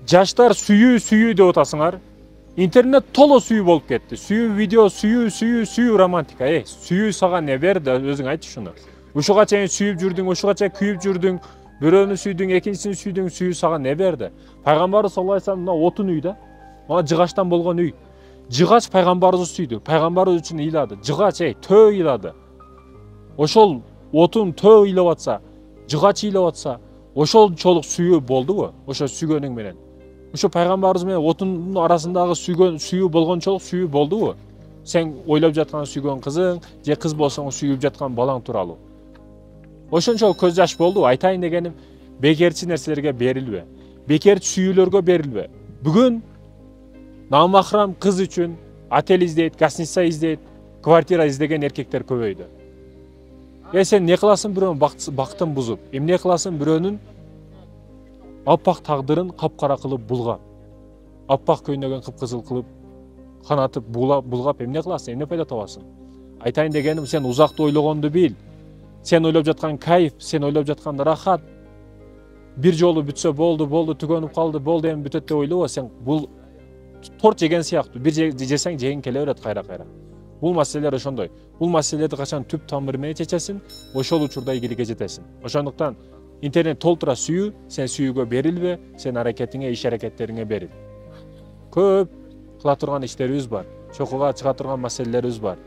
Жаштар сүйүү деп атасыңар. Интернет толо сүйүү болуп кетти. Сүйүү видео, сүйүү романтика. Сүйүү сага не берди? Өзүң айтчы шуну. Ушуга чейин сүйүп жүрдүң, ушуга чейин күйүп жүрдүң, бирөөнү сүйдүң, экинчисин сүйдүң, сүйүү сага не берди? Пайгамбарыбыз саллаллаху алейхи вассалам мына отун үй да. Мына жыгачтан болгон үй. Жыгач пайгамбарыбызды сүйдү. Пайгамбарыбыз үчүн ыйлады. Жыгач төө ыйлады. Ошол отун төө ыйлап атса, жыгач ыйлап атса, ошолчолук сүйүү болдубу? Ошо сүйгөнүң менен. Ошо пайгамбарыбыз менен отундун арасындагы сүйүү болгончолук сүйүү болдубу? Сен ойлоп жаткан сүйгөн кызың же кыз болсоң сүйүп жаткан балаң тууралуу. Ошончолук көз жаш болдубу? Айтайын дегеним, бекерчи нерселерге берилбе. Бекерчи сүйүүлөргө берилбе. Бүгүн намахрам кыз үчүн отель издейт, гостиница издейт, квартира издеген эркектер көбөйдү. Сен не кыласың бирөөнүн бактын бузуп, эмне кыласың бирөөнүн аппак тагдырын капкара кылып булгап, аппак көйнөгөн кыпкызыл кылып, канатып булгап эмне кыласың, эмне пайда табасың? Айтайын дегеним, сен узакты ойлогонду бил. Сен ойлоп жаткан кайф, сен ойлоп жаткан рахат бир жолу бүтсө болду, түгөнүп калды, болду эми бүтөт деп ойлобо. Сен бул торт жеген сыяктуу, бир жесең жегиң келе берет кайра. Бул маселелер ошондой. Бул маселелерди качан түп тамыры менен чечесиң, ошол учурда ийгиликке жетесиң. Ошондуктан интернет толтура сүйүү, сен сүйүүгө берилбе, сен аракетиңе, иш аракеттериңе берил. Көп кыла турган иштерибиз бар, чокуга чыга турган маселелерибиз бар.